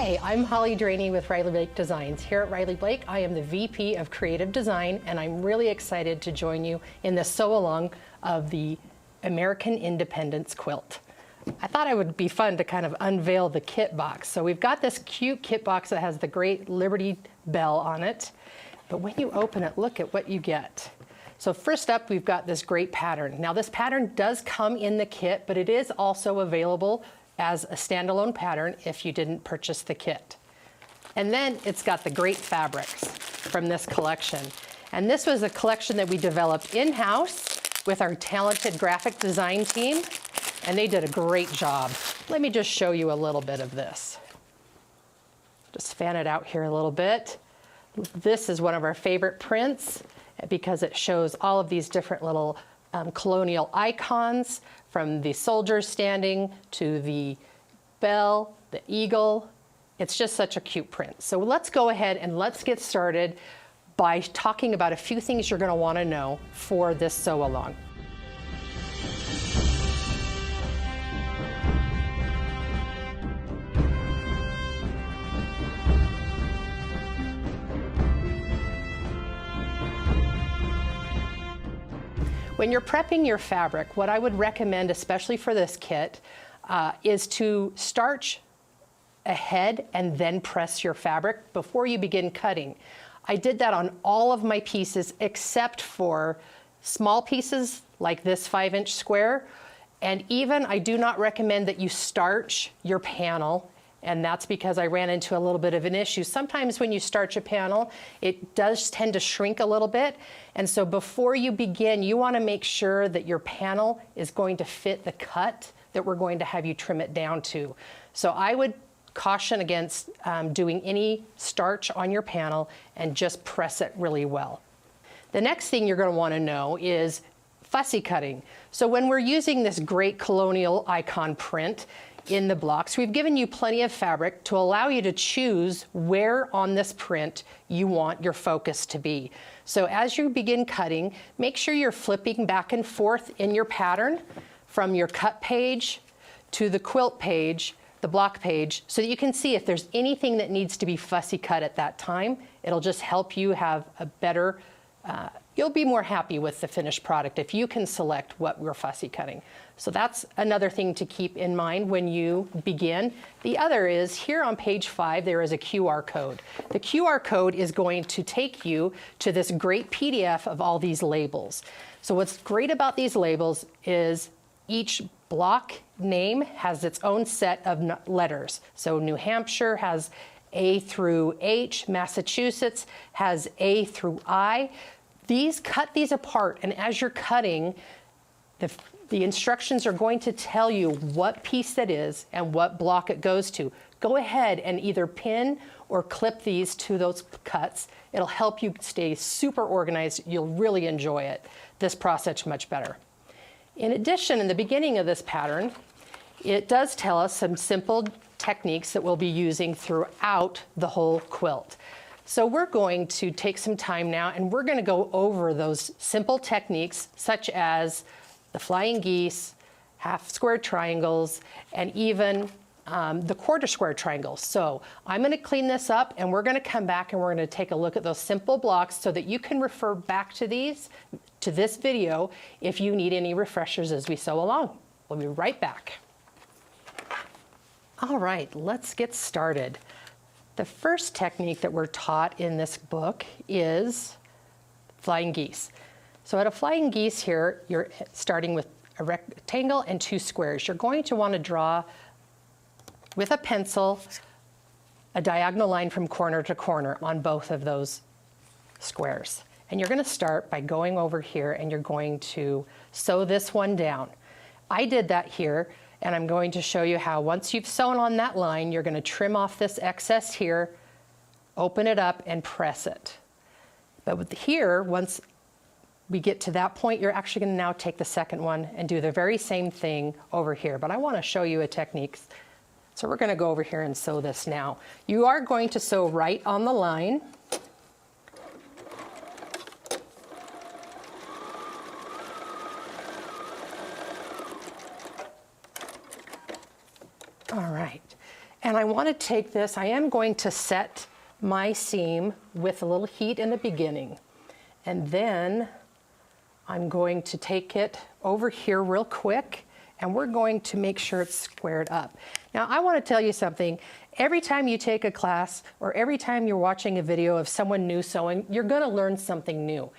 Hi, I'm Holly Draney with Riley Blake Designs. Here at Riley Blake, I am the VP of Creative Design, and I'm really excited to join you in this sew-along of the American Independence Quilt. I thought it would be fun to kind of unveil the kit box. So we've got this cute kit box that has the great Liberty Bell on it, but when you open it, look at what you get. So first up, we've got this great pattern. Now this pattern does come in the kit, but it is also available as a standalone pattern if you didn't purchase the kit. And then it's got the great fabrics from this collection. And this was a collection that we developed in-house with our talented graphic design team, and they did a great job. Let me just show you a little bit of this. Just fan it out here a little bit. This is one of our favorite prints because it shows all of these different little colonial icons, from the soldiers standing to the bell, the eagle. It's just such a cute print. So let's go ahead and let's get started by talking about a few things you're going to want to know for this sew-along. When you're prepping your fabric, what I would recommend, especially for this kit, is to starch ahead and then press your fabric before you begin cutting. I did that on all of my pieces except for small pieces like this 5-inch square. And even I do not recommend that you starch your panel. And that's because I ran into a little bit of an issue. Sometimes when you starch a panel, it does tend to shrink a little bit. And so before you begin, you want to make sure that your panel is going to fit the cut that we're going to have you trim it down to. So I would caution against doing any starch on your panel and just press it really well. The next thing you're going to want to know is fussy cutting. So when we're using this great colonial icon print in the blocks, we've given you plenty of fabric to allow you to choose where on this print you want your focus to be. So as you begin cutting, make sure you're flipping back and forth in your pattern from your cut page to the quilt page, the block page, so that you can see if there's anything that needs to be fussy cut at that time. It'll just help you have a better, you'll be more happy with the finished product if you can select what we're fussy cutting. So that's another thing to keep in mind when you begin. The other is here on page 5, there is a QR code. The QR code is going to take you to this great PDF of all these labels. So what's great about these labels is each block name has its own set of letters. So New Hampshire has A through H, Massachusetts has A through I. Cut these apart, and as you're cutting, the instructions are going to tell you what piece that is and what block it goes to. Go ahead and either pin or clip these to those cuts. It'll help you stay super organized. You'll really enjoy it. This process much better. In addition, in the beginning of this pattern, it does tell us some simple techniques that we'll be using throughout the whole quilt. So we're going to take some time now and we're going to go over those simple techniques such as the flying geese, half square triangles, and even the quarter square triangles. So I'm going to clean this up and we're going to come back and we're going to take a look at those simple blocks so that you can refer back to this video if you need any refreshers as we sew along. We'll be right back. All right, let's get started. The first technique that we're taught in this book is flying geese. So at a flying geese here, you're starting with a rectangle and 2 squares. You're going to want to draw with a pencil a diagonal line from corner to corner on both of those squares. And you're going to start by going over here and you're going to sew this one down. I did that here. And I'm going to show you how once you've sewn on that line, you're going to trim off this excess here, open it up, and press it. But with here, once we get to that point, you're actually going to now take the second one and do the very same thing over here. But I want to show you a technique. So we're going to go over here and sew this now. You are going to sew right on the line. All right. And I want to take this, I am going to set my seam with a little heat in the beginning. And then I'm going to take it over here real quick, and we're going to make sure it's squared up. Now, I want to tell you something. Every time you take a class or every time you're watching a video of someone new sewing, you're going to learn something new.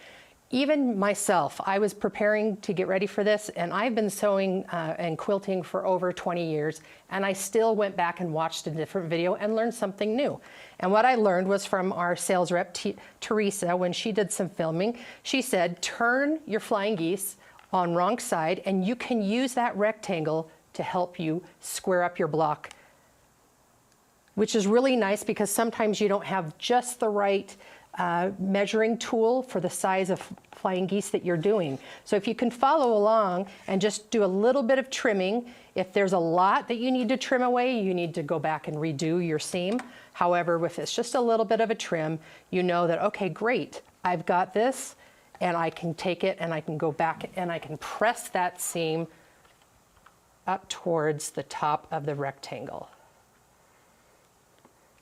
Even myself, I was preparing to get ready for this, and I've been sewing and quilting for over 20 years, and I still went back and watched a different video and learned something new. And what I learned was from our sales rep, Teresa, when she did some filming. She said, turn your flying geese on wrong side, and you can use that rectangle to help you square up your block, which is really nice because sometimes you don't have just the right measuring tool for the size of flying geese that you're doing. So if you can follow along and just do a little bit of trimming, if there's a lot that you need to trim away, you need to go back and redo your seam. However, if it's just a little bit of a trim, you know that, okay, great, I've got this, and I can take it and I can go back and I can press that seam up towards the top of the rectangle.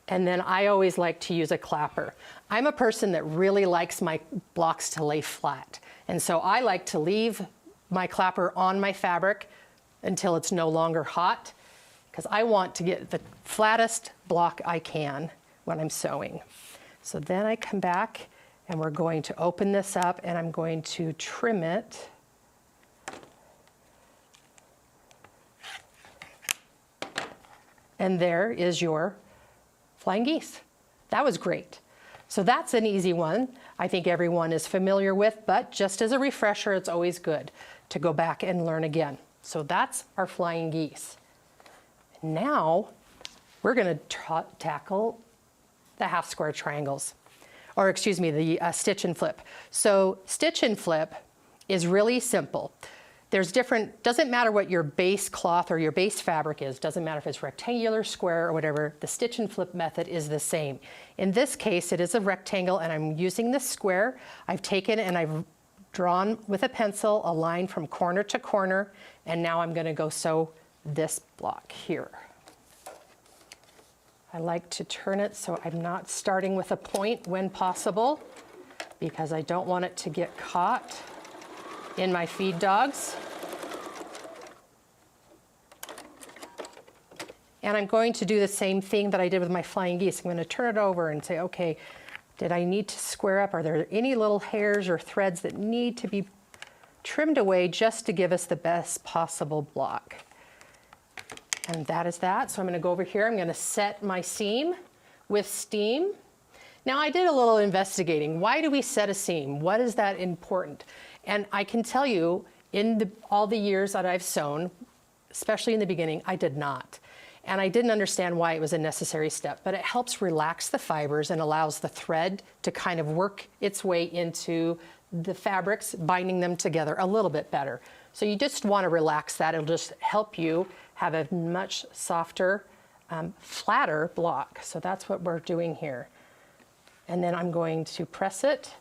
And then I always like to use a clapper. I'm a person that really likes my blocks to lay flat. And so I like to leave my clapper on my fabric until it's no longer hot, because I want to get the flattest block I can when I'm sewing. So then I come back and we're going to open this up and I'm going to trim it. And there is your flying geese. That was great. So that's an easy one. I think everyone is familiar with, but just as a refresher, it's always good to go back and learn again. So that's our flying geese. Now we're going to tackle the half square triangles, or excuse me, the stitch and flip. So stitch and flip is really simple. There's different, doesn't matter what your base cloth or your base fabric is, doesn't matter if it's rectangular, square, or whatever, the stitch and flip method is the same. In this case, it is a rectangle and I'm using this square. I've taken and I've drawn with a pencil a line from corner to corner, and now I'm gonna go sew this block here. I like to turn it so I'm not starting with a point when possible, because I don't want it to get caught in my feed dogs. And I'm going to do the same thing that I did with my flying geese. I'm going to turn it over and say, okay, did I need to square up? Are there any little hairs or threads that need to be trimmed away just to give us the best possible block? And that is that. So I'm going to go over here. I'm going to set my seam with steam. Now I did a little investigating. Why do we set a seam? What is that important? And I can tell you, in all the years that I've sewn, especially in the beginning, I did not. And I didn't understand why it was a necessary step, but it helps relax the fibers and allows the thread to kind of work its way into the fabrics, binding them together a little bit better. So you just want to relax that. It'll just help you have a much softer, flatter block. So that's what we're doing here. And then I'm going to press it,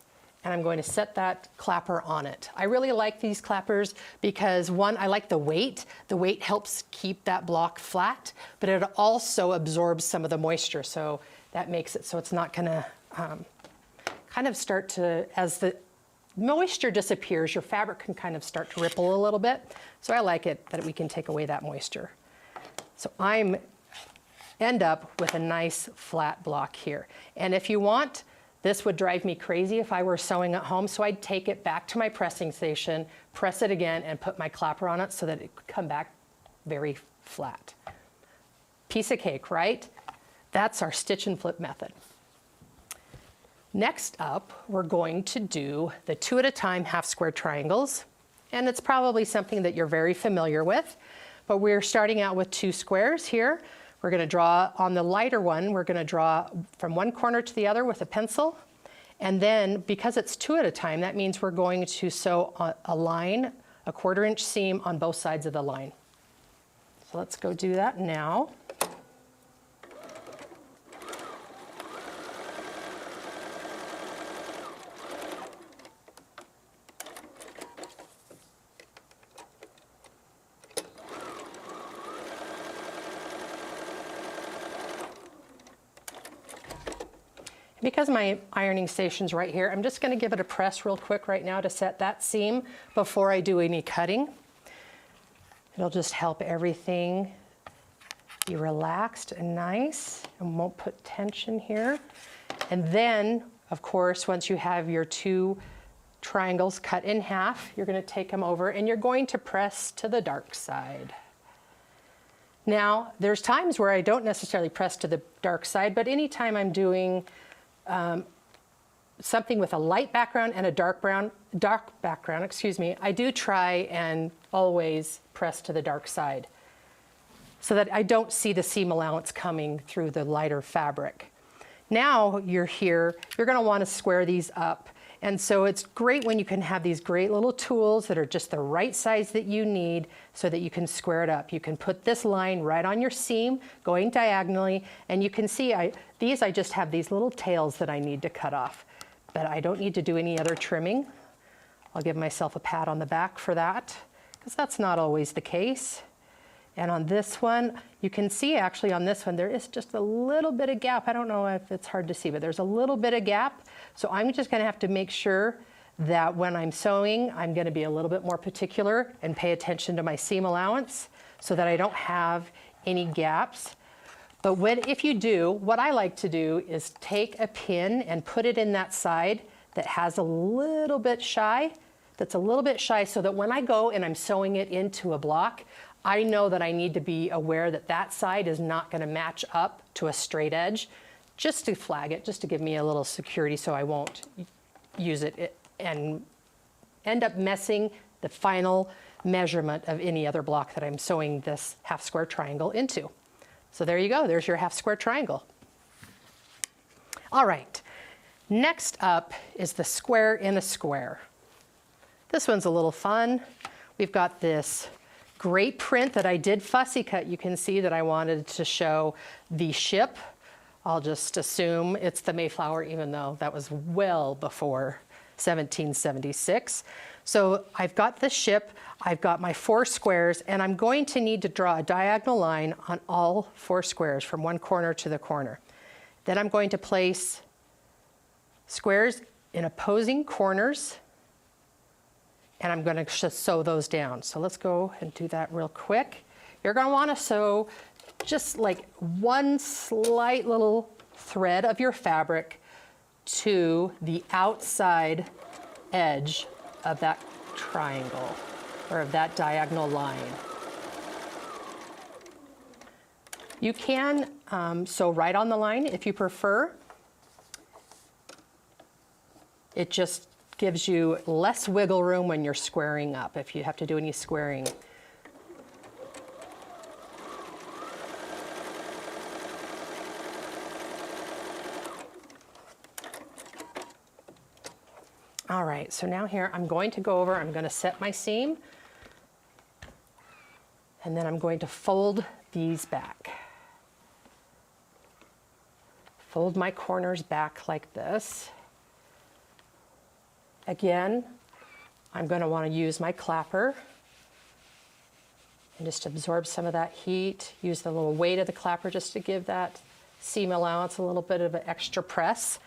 and I'm going to set that clapper on it. I really like these clappers because, one, I like the weight. The weight helps keep that block flat, but it also absorbs some of the moisture, so that makes it so it's not gonna kind of start to, as the moisture disappears, your fabric can kind of start to ripple a little bit. So I like it that we can take away that moisture. So I'm end up with a nice flat block here. And if you want, this would drive me crazy if I were sewing at home, so I'd take it back to my pressing station, press it again, and put my clapper on it so that it could come back very flat. Piece of cake, right? That's our stitch and flip method. Next up, we're going to do the 2 at a time half square triangles. And it's probably something that you're very familiar with, but we're starting out with 2 squares here. We're going to draw on the lighter one, we're going to draw from one corner to the other with a pencil. And then, because it's 2 at a time, that means we're going to sew a line, a 1/4 inch seam on both sides of the line. So let's go do that now. Because my ironing station's right here, I'm just going to give it a press real quick right now to set that seam before I do any cutting. It'll just help everything be relaxed and nice and won't put tension here. And then, of course, once you have your two triangles cut in half, you're going to take them over and you're going to press to the dark side. Now, there's times where I don't necessarily press to the dark side, but anytime I'm doing something with a light background and a dark background, excuse me, I do try and always press to the dark side so that I don't see the seam allowance coming through the lighter fabric. Now you're here, you're going to want to square these up. And so it's great when you can have these great little tools that are just the right size that you need so that you can square it up. You can put this line right on your seam going diagonally, and you can see I just have these little tails that I need to cut off, but I don't need to do any other trimming. I'll give myself a pat on the back for that, because that's not always the case. And on this one, you can see actually on this one, there is just a little bit of gap. I don't know if it's hard to see, but there's a little bit of gap. So I'm just gonna have to make sure that when I'm sewing, I'm gonna be a little bit more particular and pay attention to my seam allowance so that I don't have any gaps. But if you do, what I like to do is take a pin and put it in that side that has a little bit shy, so that when I go and I'm sewing it into a block, I know that I need to be aware that that side is not going to match up to a straight edge, just to flag it, just to give me a little security so I won't use it and end up messing the final measurement of any other block that I'm sewing this half square triangle into. So there you go, there's your half square triangle. All right, next up is the square in a square. This one's a little fun. We've got this great print that I did fussy cut. You can see that I wanted to show the ship. I'll just assume it's the Mayflower, even though that was well before 1776. So I've got the ship, I've got my 4 squares, and I'm going to need to draw a diagonal line on all 4 squares from one corner to the corner. Then I'm going to place squares in opposing corners, and I'm going to sew those down. So let's go and do that real quick. You're going to want to sew just like one slight little thread of your fabric to the outside edge of that triangle or of that diagonal line. You can sew right on the line if you prefer. It just gives you less wiggle room when you're squaring up, if you have to do any squaring. All right, so now here I'm going to go over, I'm going to set my seam, and then I'm going to fold these back. Fold my corners back like this. Again, I'm going to want to use my clapper and just absorb some of that heat. Use the little weight of the clapper just to give that seam allowance a little bit of an extra press.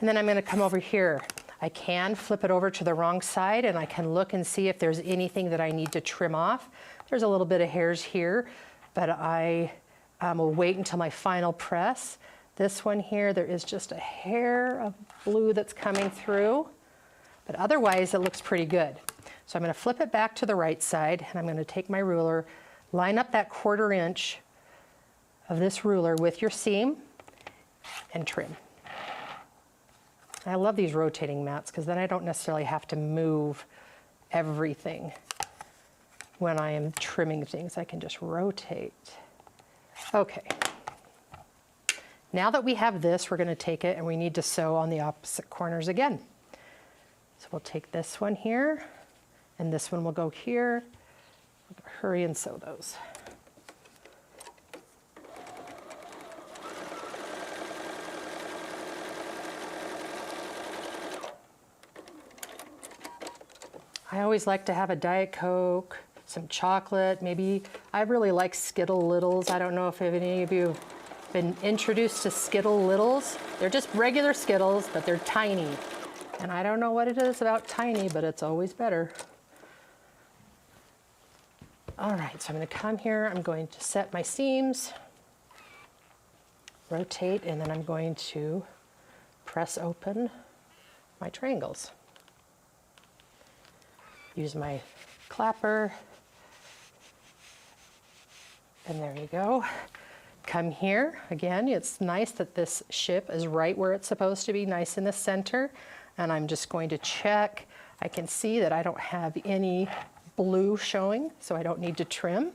And then I'm going to come over here. I can flip it over to the wrong side and I can look and see if there's anything that I need to trim off. There's a little bit of hairs here, but I will wait until my final press. This one here, there is just a hair of blue that's coming through. But otherwise, it looks pretty good. So I'm going to flip it back to the right side, and I'm going to take my ruler, line up that 1/4 inch of this ruler with your seam, and trim. I love these rotating mats because then I don't necessarily have to move everything when I am trimming things. I can just rotate. Okay. Now that we have this, we're going to take it and we need to sew on the opposite corners again. So we'll take this one here, and this one will go here. Hurry and sew those. I always like to have a Diet Coke, some chocolate, maybe, I really like Skittle Littles. I don't know if any of you been introduced to Skittle Littles. They're just regular Skittles, but they're tiny. And I don't know what it is about tiny, but it's always better. All right, so I'm going to come here, I'm going to set my seams, rotate, and then I'm going to press open my triangles. Use my clapper, and there you go. Come here, again, it's nice that this ship is right where it's supposed to be, nice in the center, and I'm just going to check. I can see that I don't have any blue showing, so I don't need to trim.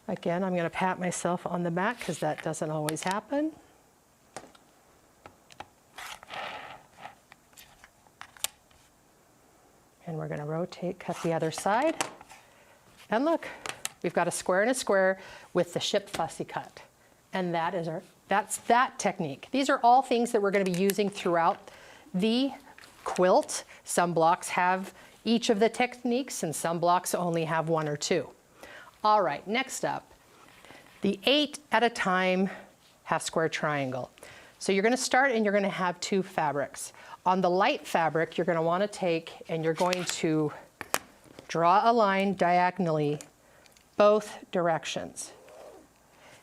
Again, I'm going to pat myself on the back because that doesn't always happen. And we're going to rotate, cut the other side. And look, we've got a square and a square with the ship fussy cut. And that's that technique. These are all things that we're going to be using throughout the quilt. Some blocks have each of the techniques and some blocks only have one or two. All right, next up, the 8 at a time half square triangle. So you're going to start and you're going to have 2 fabrics. On the light fabric, you're going to want to take and you're going to draw a line diagonally both directions.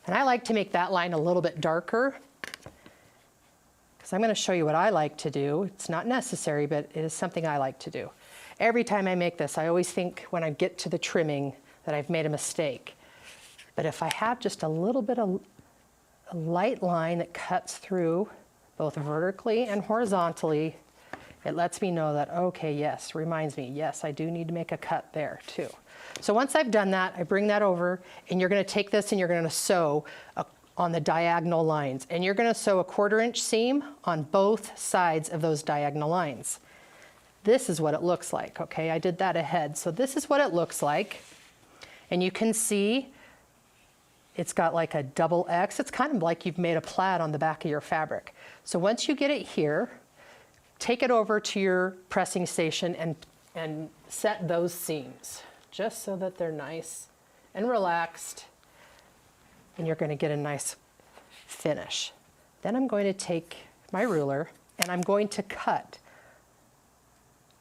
And I like to make that line a little bit darker because I'm going to show you what I like to do. It's not necessary, but it is something I like to do. Every time I make this, I always think when I get to the trimming that I've made a mistake. But if I have just a little bit of a light line that cuts through both vertically and horizontally, it lets me know that, okay, yes, reminds me, yes, I do need to make a cut there too. So once I've done that, I bring that over and you're going to take this and you're going to sew on the diagonal lines. And you're going to sew a 1/4 inch seam on both sides of those diagonal lines. This is what it looks like, okay? I did that ahead. So this is what it looks like. And you can see it's got like a double X. It's kind of like you've made a plaid on the back of your fabric. So once you get it here, take it over to your pressing station and set those seams just so that they're nice and relaxed. And you're going to get a nice finish. Then I'm going to take my ruler and I'm going to cut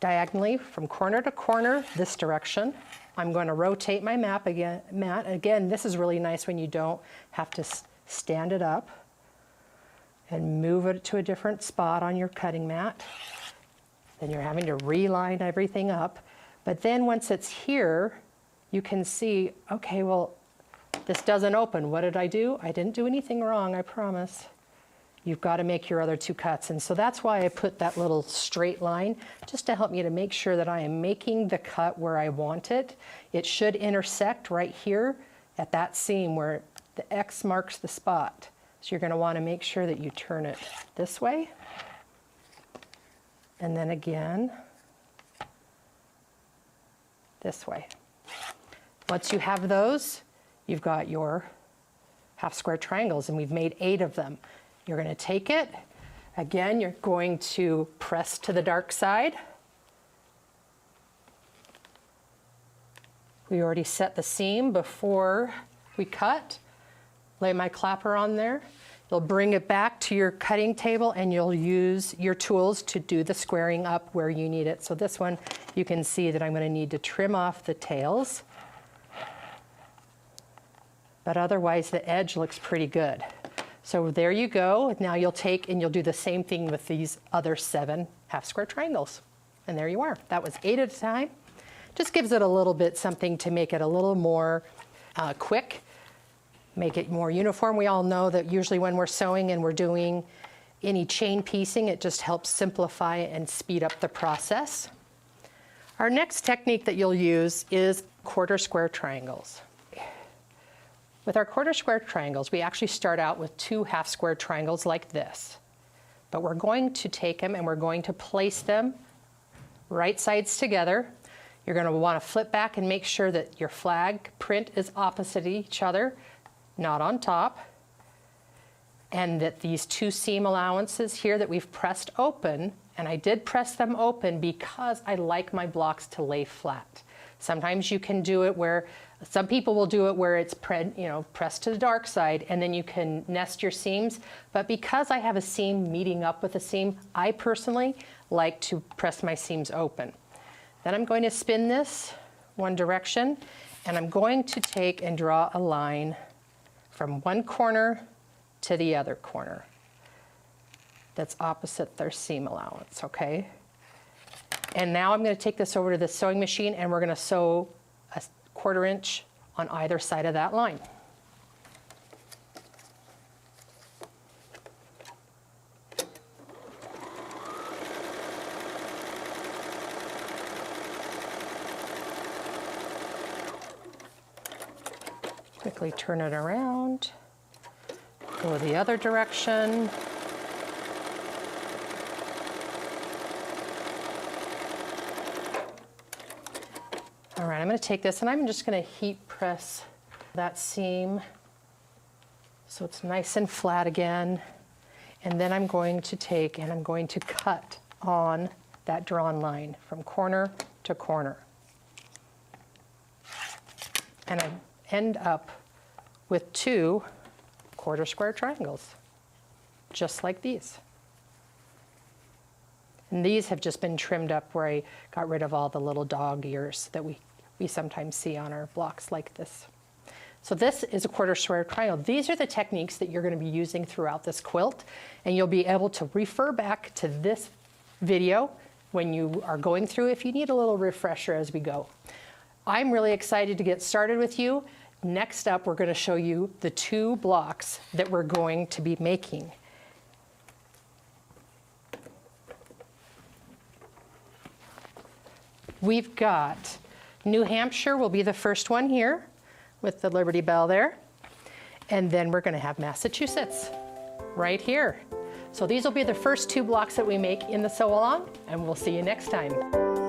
diagonally from corner to corner this direction. I'm going to rotate my mat again. Again, this is really nice when you don't have to stand it up and move it to a different spot on your cutting mat. Then you're having to reline everything up. But then once it's here, you can see, okay, well, this doesn't open. What did I do? I didn't do anything wrong, I promise. You've got to make your other 2 cuts. And so that's why I put that little straight line, just to help me to make sure that I am making the cut where I want it. It should intersect right here at that seam where the X marks the spot. So you're going to want to make sure that you turn it this way. And then again, this way. Once you have those, you've got your half square triangles, and we've made 8 of them. You're going to take it. Again, you're going to press to the dark side. We already set the seam before we cut. Lay my clapper on there. You'll bring it back to your cutting table and you'll use your tools to do the squaring up where you need it. So this one, you can see that I'm going to need to trim off the tails. But otherwise, the edge looks pretty good. So there you go. Now you'll take and you'll do the same thing with these other 7 half square triangles. And there you are. That was 8 at a time. Just gives it a little bit something to make it a little more quick, make it more uniform. We all know that usually when we're sewing and we're doing any chain piecing, it just helps simplify and speed up the process. Our next technique that you'll use is 1/4 square triangles. With our 1/4 square triangles, we actually start out with 2 half square triangles like this. But we're going to take them and we're going to place them right sides together. You're going to want to flip back and make sure that your flag print is opposite each other, not on top. And that these 2 seam allowances here that we've pressed open, and I did press them open because I like my blocks to lay flat. Sometimes you can do it where, some people will do it where it's pressed to the dark side, and then you can nest your seams. But because I have a seam meeting up with a seam, I personally like to press my seams open. Then I'm going to spin this one direction, and I'm going to take and draw a line from one corner to the other corner that's opposite their seam allowance, okay? And now I'm going to take this over to the sewing machine, and we're going to sew a 1/4 inch on either side of that line. Quickly turn it around, go the other direction. All right, I'm going to take this and I'm just going to heat press that seam so it's nice and flat again. And then I'm going to take and I'm going to cut on that drawn line from corner to corner. And I end up with 2 1/4 square triangles, just like these. And these have just been trimmed up where I got rid of all the little dog ears that we sometimes see on our blocks like this. So this is a 1/4 square triangle. These are the techniques that you're going to be using throughout this quilt, and you'll be able to refer back to this video when you are going through if you need a little refresher as we go. I'm really excited to get started with you. Next up, we're going to show you the 2 blocks that we're going to be making. We've got New Hampshire will be the first one here with the Liberty Bell there. And then we're going to have Massachusetts right here. So these will be the first 2 blocks that we make in the sew along, and we'll see you next time.